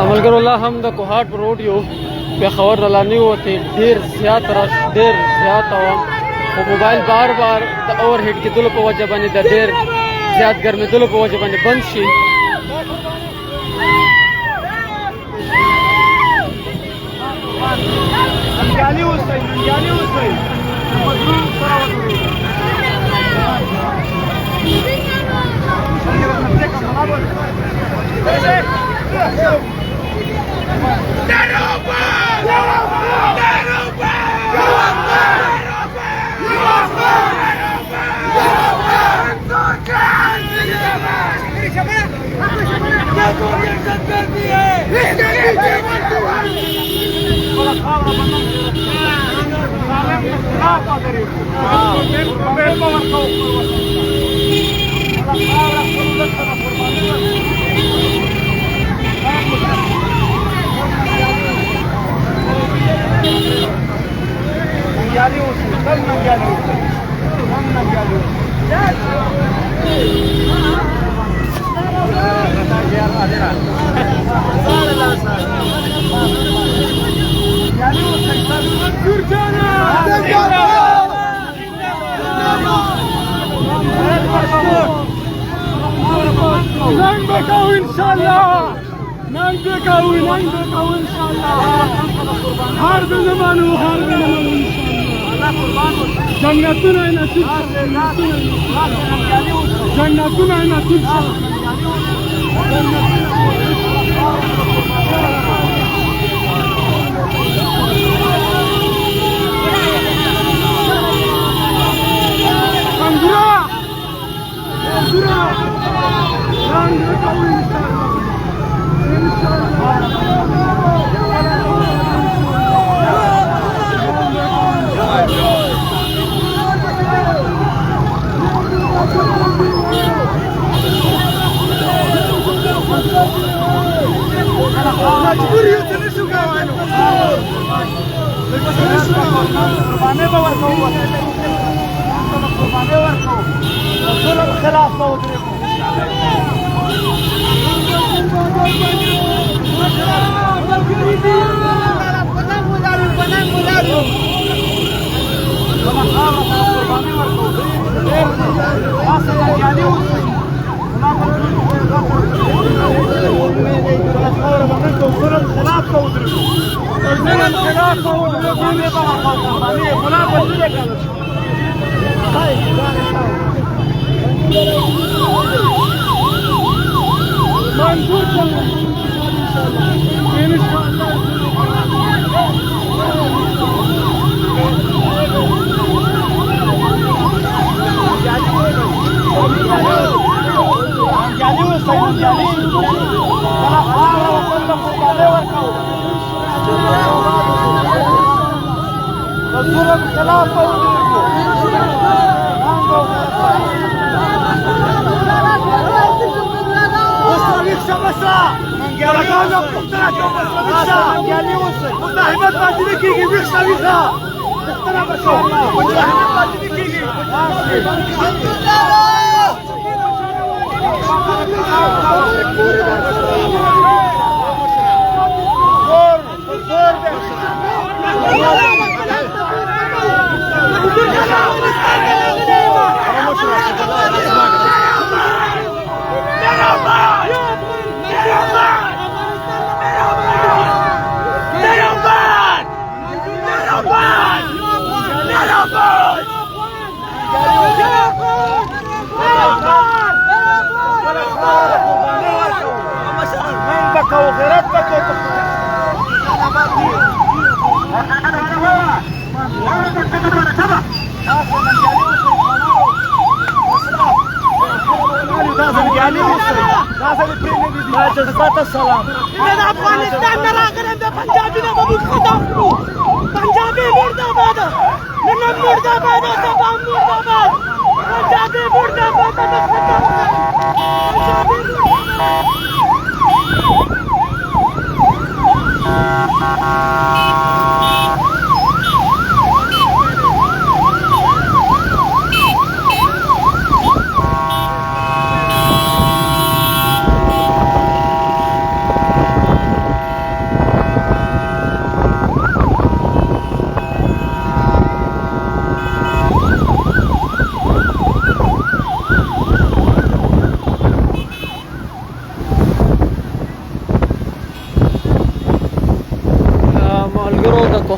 ملګرو الله هم د کوهاټ په روډ یو پېښور نه لا نه ووتې ډېر زیات رش ډېر زیات عوام خو موبایل بار بار د اوور هیټ کېدلو په وجه باندې د ډېر زیات ګرمېدلو په وجه باندې بند شي.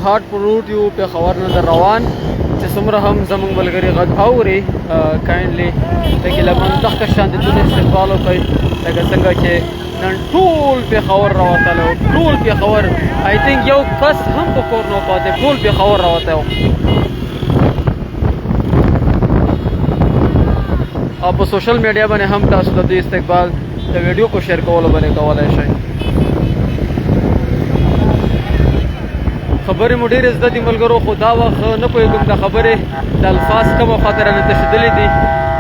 کوهاټ په روټ یو پېښور نه روان چې څومره هم زموږ ملګري غږ اوري کاینډلی دغې لمن دغه شاندتون استقبال وکړئ لکه څنګه چې نن ټول پېښور راوتلی و ټول پېښور آی تھنک یو کس هم په کور نه پاتې ټول پېښور راوتی و او په سوشل میډیا باندې هم تاسو د دې استقبال د ویډیو کو شیر کولو باندې کولی شئ خبرې مو ډېرې زده دي ملګرو خو دا وخت نه پوهېږم د خبرې د الفاظ کومه خواته رانه تښتېدلې دي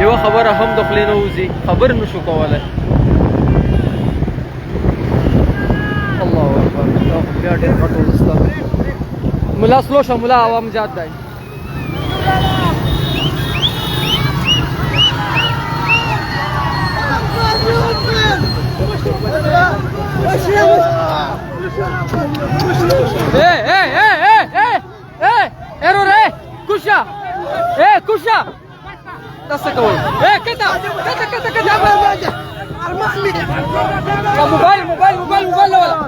یوه خبره هم د خولې نه وځي خبرې نه شو کولی الله اکبر دا خو بیا ډېر غټ وسته ملا سلو شه ملا عوام زیات دی كوشا كوشا تصدقوا كذا موبايل موبايل